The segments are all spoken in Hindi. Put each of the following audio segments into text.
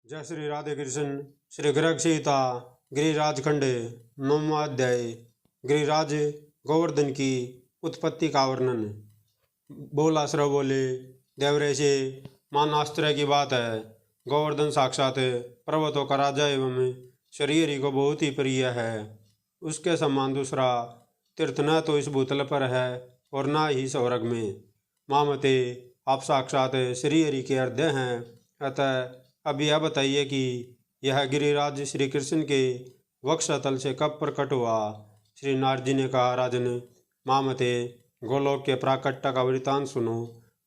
जय श्री राधे कृष्ण। श्री गर्ग सीता गिरिराज खंडे 9वां अध्याय। गिरिराज गोवर्धन की उत्पत्ति का वर्णन। बोला श्रव बोले, देवऋषि मान आश्चर्य की बात है। गोवर्धन साक्षात पर्वतों का राजा एवं शरीर को बहुत ही प्रिय है। उसके समान दूसरा तीर्थ न तो इस भूतल पर है और न ही स्वर्ग में। मामते आप साक्षात श्री हरि के हृदय हैं। अतः अब यह बताइए कि यह गिरिराज श्री कृष्ण के वक्षस्थल से कब प्रकट हुआ। श्री नारद जी ने कहा, राजन मामते गोलोक के प्राकट्य का वृतांत सुनो।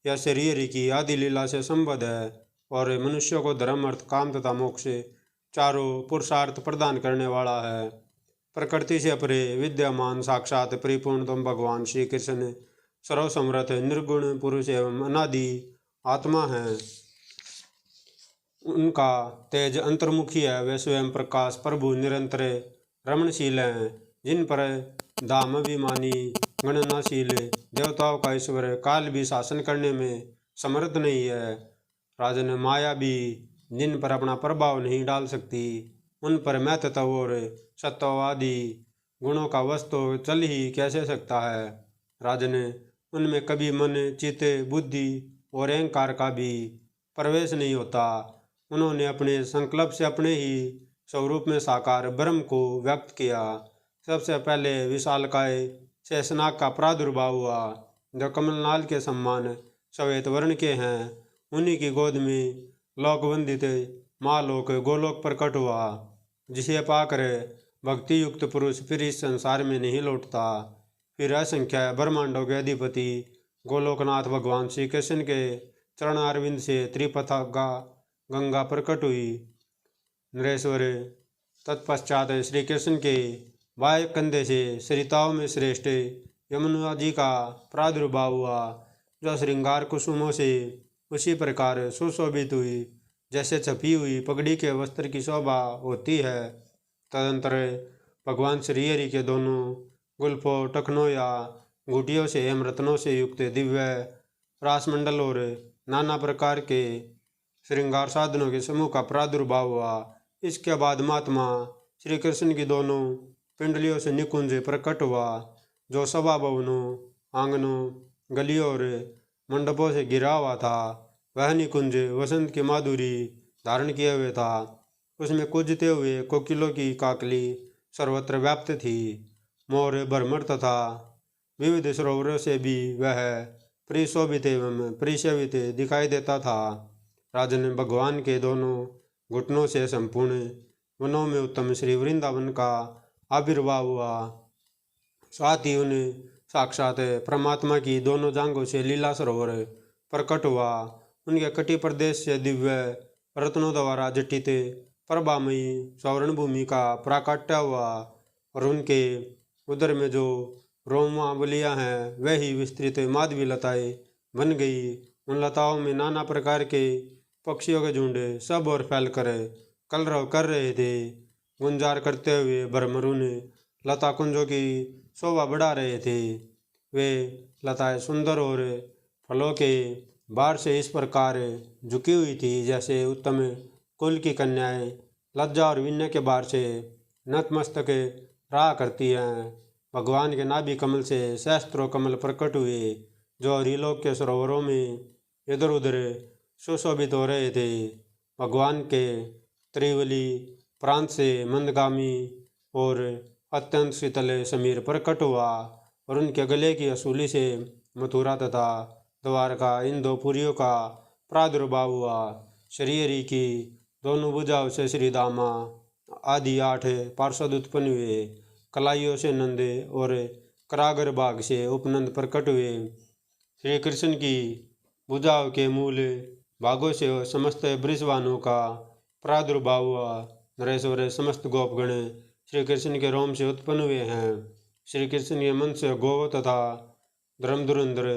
यह श्री हरि की आदि लीला से संबद्ध है और मनुष्यों को धर्म अर्थ काम तथा मोक्ष चारों पुरुषार्थ प्रदान करने वाला है। प्रकृति से परे विद्यमान साक्षात परिपूर्ण तुम भगवान श्री कृष्ण सर्वसमर्थ निर्गुण पुरुष एवं अनादि आत्मा है। उनका तेज अंतर्मुखी है। वे स्वयं प्रकाश प्रभु निरंतर रमणशील हैं, जिन पर दामाभिमानी गणनाशील देवताओं का ईश्वर काल भी शासन करने में समर्थ नहीं है। राजन माया भी जिन पर अपना प्रभाव नहीं डाल सकती, उन पर महत्व और सत्ववादी गुणों का वश तो चल ही कैसे सकता है। राजन उनमें कभी मन चित्त बुद्धि और अहंकार का भी प्रवेश नहीं होता। उन्होंने अपने संकल्प से अपने ही स्वरूप में साकार ब्रह्म को व्यक्त किया। सबसे पहले विशालकाय शेषनाग का प्रादुर्भाव हुआ, जो कमलनाल के सम्मान श्वेत वर्ण के हैं। उन्हीं की गोद में लोकवंदित मालोक गोलोक प्रकट हुआ, जिसे पाकर भक्ति युक्त पुरुष फिर इस संसार में नहीं लौटता। फिर असंख्य ब्रह्मांडों के अधिपति गोलोकनाथ भगवान श्री कृष्ण के चरणारविंद से त्रिपथगा गंगा प्रकट हुई। नरेश्वर तत्पश्चात श्री कृष्ण के बाएं कंधे से सरिताओं में श्रेष्ठ यमुना जी का प्रादुर्भाव हुआ, जो श्रृंगार कुसुमों से उसी प्रकार सुशोभित हुई जैसे छपी हुई पगड़ी के वस्त्र की शोभा होती है। तदंतर भगवान श्री हरि के दोनों गुल्फों टखनों या घुटियों से एवं रत्नों से युक्त दिव्य रासमंडल और नाना प्रकार के श्रृंगार साधनों के समूह का प्रादुर्भाव हुआ। इसके बाद महात्मा श्री कृष्ण की दोनों पिंडलियों से निकुंज प्रकट हुआ, जो सभा भवनों आंगनों गलियों और मंडपों से घिरा हुआ था। वह निकुंज वसंत की माधुरी धारण किए हुए था। उसमें कुंजते हुए कोकिलों की काकली सर्वत्र व्याप्त थी। मोर भ्रमर तथा विविध सरोवरों से भी वह परिशोभित एवं परिसेवित दिखाई देता था। राजन भगवान के दोनों घुटनों से संपूर्ण वनों में उत्तम श्री वृंदावन का आविर्भाव हुआ। साथ ही उन साक्षात परमात्मा की दोनों जांघों से लीला सरोवर प्रकट हुआ। उनके कटी प्रदेश से दिव्य रत्नों द्वारा जटित प्रभामयी स्वर्ण भूमि का प्राकट्य हुआ और उनके उदर में जो रोमावलियाँ हैं वह ही विस्तृत माधवी लताएं बन गई। उन लताओं में नाना प्रकार के पक्षियों के झुंड सब और फैल कर कलरव कर रहे थे। गुंजार करते हुए भ्रमर उन लता कुंजों की शोभा बढ़ा रहे थे। वे लताएं सुंदर और फलों के बार से इस प्रकार झुकी हुई थी जैसे उत्तम कुल की कन्याएं लज्जा और विनय के बार से नतमस्तक रहा करती हैं। भगवान के नाभि कमल से सहस्त्रों कमल प्रकट हुए, जो हरिलोक के सरोवरों में इधर उधर सुशोभित हो रहे थे। भगवान के त्रिवली प्रांत से मंदगामी और अत्यंत शीतल समीर प्रकट हुआ और उनके गले की असूली से मथुरा तथा द्वारका इन दो पुरियों का प्रादुर्भाव हुआ। श्री हरि की दोनों भुजाओं से श्री दामा आदि 8 पार्षद उत्पन्न हुए। कलाइयों से नंद और करागर भाग से उपनंद प्रकट हुए। श्री कृष्ण की भुजाओं के मूल भागों से समस्त वृषवानों का प्रादुर्भाव हुआ। नरेश्वर समस्त गोपगण श्री कृष्ण के रोम से उत्पन्न हुए हैं। श्री कृष्ण के मन से गो तथा धर्मधुरंधर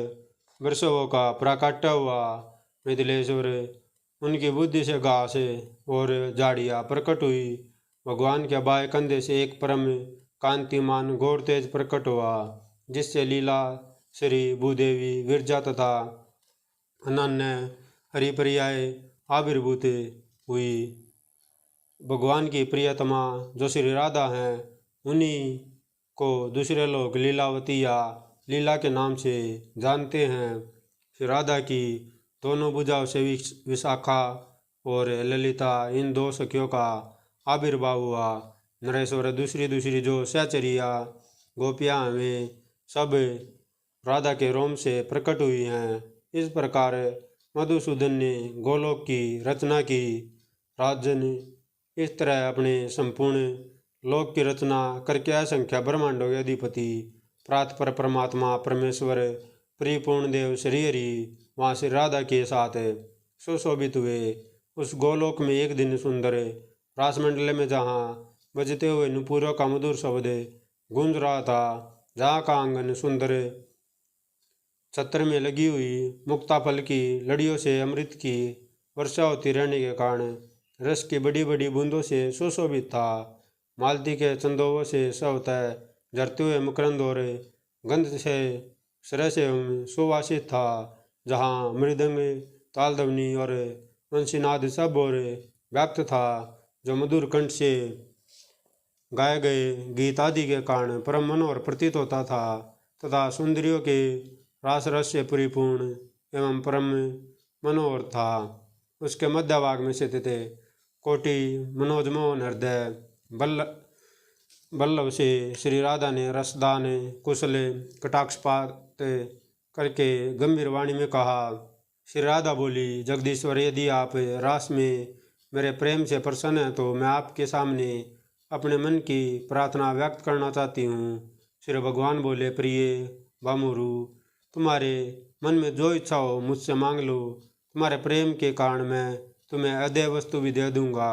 वृषभों का प्राकट्य हुआ। मिथिलेश्वर उनकी बुद्धि से घास और झाड़ियाँ प्रकट हुई। भगवान के बाएं कंधे से एक परम कांतिमान घोर तेज प्रकट हुआ, जिससे लीला श्री भूदेवी विरजा तथा अनन्य हरिप्रियाएँ आविर्भूत हुई। भगवान की प्रियतमा जो श्री राधा हैं उन्हीं को दूसरे लोग लीलावती या लीला के नाम से जानते हैं। श्री राधा की दोनों भुजाओं से विशाखा और ललिता इन दो सखियों का आविर्भाव हुआ। नरेश और दूसरी दूसरी जो सहचरिया गोपियाँ में सब राधा के रोम से प्रकट हुई हैं। इस प्रकार मधुसूदन ने गोलोक की रचना की। राजन इस तरह अपने संपूर्ण लोक की रचना करके असंख्य ब्रह्मांडों के अधिपति प्रातपर परमात्मा परमेश्वर परिपूर्ण देव श्री हरि वहाँ श्री राधा के साथ सुशोभित हुए। उस गोलोक में एक दिन सुंदर रासमंडल में जहाँ बजते हुए नुपुरों का मधुर शब्द गूंज रहा था, जहाँ का आंगन सुंदर छत्र में लगी हुई मुक्ता फल की लड़ियों से अमृत की वर्षा होती रहने के कारण रस की बड़ी बड़ी बूंदों से सुशोभित था। मालती के चंदों से सवतः झरते हुए मकरंद और गंध से सरस एवं सुवासित था, जहाँ मृदंग तालदवनी और वंशीनाद सब और व्याप्त था, जो मधुर कंठ से गाए गए गीत आदि के कारण परम मनोहर प्रतीत होता था तथा सुंदरियों के रास रस से परिपूर्ण एवं परम मनोहर था। उसके मध्य भाग में स्थित थे कोटि मनोजमोहन हृदय बल्लभ से श्री राधा ने रसदान कुशल कटाक्षपात करके गंभीर वाणी में कहा। श्री राधा बोली, जगदीश्वर, यदि आप रास में मेरे प्रेम से प्रसन्न हैं तो मैं आपके सामने अपने मन की प्रार्थना व्यक्त करना चाहती हूँ। श्री भगवान बोले, प्रिय बामुरु, तुम्हारे मन में जो इच्छा हो मुझसे मांग लो। तुम्हारे प्रेम के कारण मैं तुम्हें अदेय वस्तु भी दे दूंगा।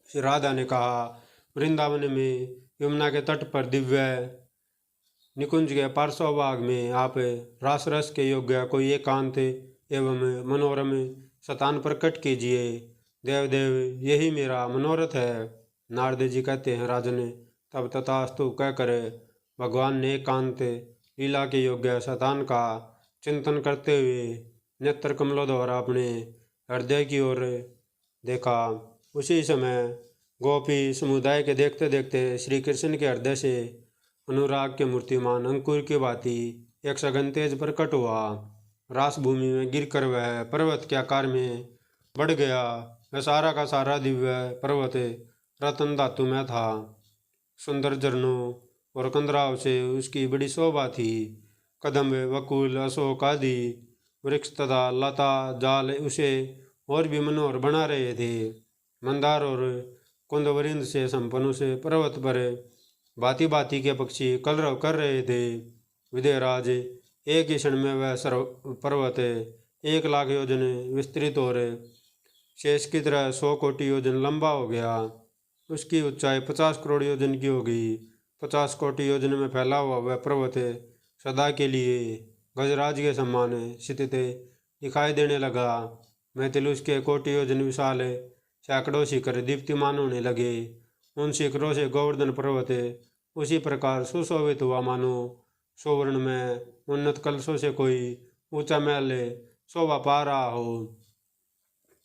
श्री राधा ने कहा, वृंदावन में यमुना के तट पर दिव्य निकुंज के पार्श्व भाग में आप रास रस के योग्य कोई एकांत एवं मनोरम शतान प्रकट कीजिए। देव देव, यही मेरा मनोरथ है। नारद जी कहते हैं, राजन, तब तथास्तु कहकर भगवान ने एकांत लीला के योग्य शतान का चिंतन करते हुए नेत्र कमलों द्वारा अपने हृदय की ओर देखा। उसी समय गोपी समुदाय के देखते देखते श्री कृष्ण के हृदय से अनुराग के मूर्तिमान अंकुर की भांति एक सघन तेज प्रकट हुआ। रास भूमि में गिरकर वह पर्वत के आकार में बढ़ गया। वह सारा का सारा दिव्य पर्वत रतन धातु में था। सुंदर झरनों और कंदराव से उसकी बड़ी शोभा थी। कदम्ब, वकुल, अशोक आदि वृक्ष तथा लता जाल उसे और भी मनोहर बना रहे थे। मंदार और कुंदवरिंद से संपन्न उस पर्वत पर भांति भांति के पक्षी कलरव कर रहे थे। विदेहराज, एक ही क्षण में वह पर्वत 1,00,000 योजन विस्तृत और शेष की तरह 100 कोटि योजन लंबा हो गया। उसकी ऊंचाई 50 करोड़ योजन की हो गई। 50 कोटि योजन में फैला हुआ वह पर्वत सदा के लिए गजराज के समान स्थित दिखाई देने लगा। मैथिल उसके कोटि योजन विशाल सैकड़ों शिखर दीप्तिमान होने लगे। उन शिखरों से गोवर्धन पर्वत उसी प्रकार सुशोभित हुआ मानो सुवर्ण में उन्नत कलशों से कोई ऊंचा महल शोभा पा रहा हो।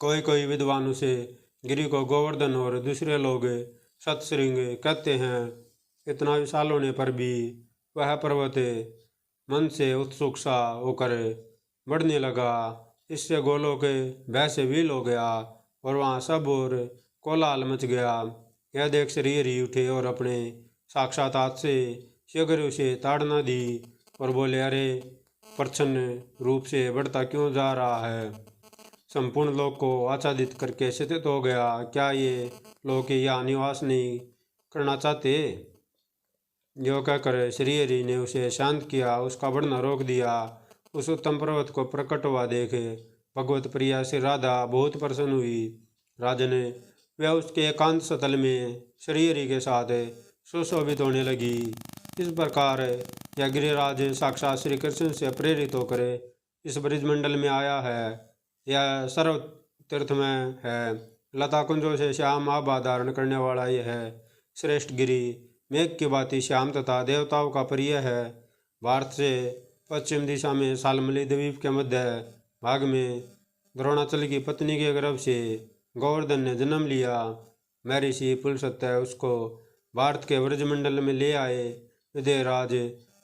कोई कोई विद्वान उसे गिरी को गोवर्धन और दूसरे लोग सतश्रृंग कहते हैं। इतना विशाल होने पर भी वह पर्वत मन से उत्सुक सा होकर बढ़ने लगा। इससे गोलोक भय से विल हो गया और वहाँ सब और कोलाहल मच गया। यह देख श्री हरि उठे और अपने साक्षात हाथ से शीघ्र उसे ताड़ना दी और बोले, अरे प्रच्छन्न रूप से बढ़ता क्यों जा रहा है? संपूर्ण लोक को आच्छादित करके स्थित हो गया। क्या ये लोग यहाँ निवास नहीं करना चाहते? जो कहकर श्री हरि ने उसे शांत किया, उसका बढ़ना रोक दिया। उस उत्तम पर्वत को प्रकट हुआ देख भगवत प्रिया श्री राधा बहुत प्रसन्न हुई। राजन, वह उसके एकांत स्थल में श्री हरि के साथ सुशोभित होने लगी। इस प्रकार यह गिरिराज साक्षात श्री कृष्ण से प्रेरित होकर इस ब्रिजमंडल में आया है। यह सर्व तीर्थ में है। लता कुंजों से श्याम आभा धारण करने वाला यह श्रेष्ठ गिरि मेघ की भांति श्याम तथा देवताओं का प्रिय है। भारत से पश्चिम दिशा में शाल्मली द्वीप के मध्य भाग में द्रोणाचल की पत्नी के गर्भ से गोवर्धन ने जन्म लिया। महर्षि पुलस्त्य उसको भारत के व्रजमंडल में ले आए। विदेहराज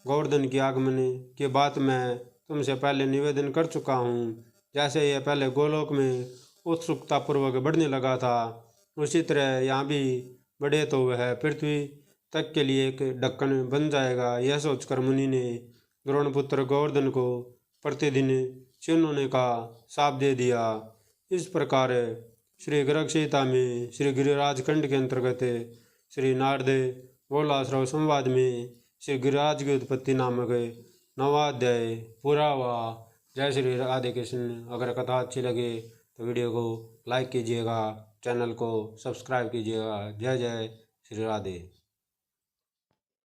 गोवर्धन की आगमन की बात मैं तुमसे पहले निवेदन कर चुका हूँ। जैसे यह पहले गोलोक में उत्सुकतापूर्वक बढ़ने लगा था, उसी तरह यहाँ भी बढ़े तो वह पृथ्वी तक के लिए एक ढक्कन बन जाएगा। यह सोचकर मुनि ने द्रोणपुत्र गोवर्धन को प्रतिदिन चिन्होने का शाप दे दिया। इस प्रकार श्री गर्ग संहिता में श्री गिरिराज खंड के अंतर्गत श्री नारद गोलाश्रव संवाद में श्री गिरिराज की उत्पत्ति नामक नवा अध्याय पूरा हुआ। जय श्री राधे कृष्ण। अगर कथा अच्छी लगे तो वीडियो को लाइक कीजिएगा, चैनल को सब्सक्राइब कीजिएगा। जय जय श्री राधे।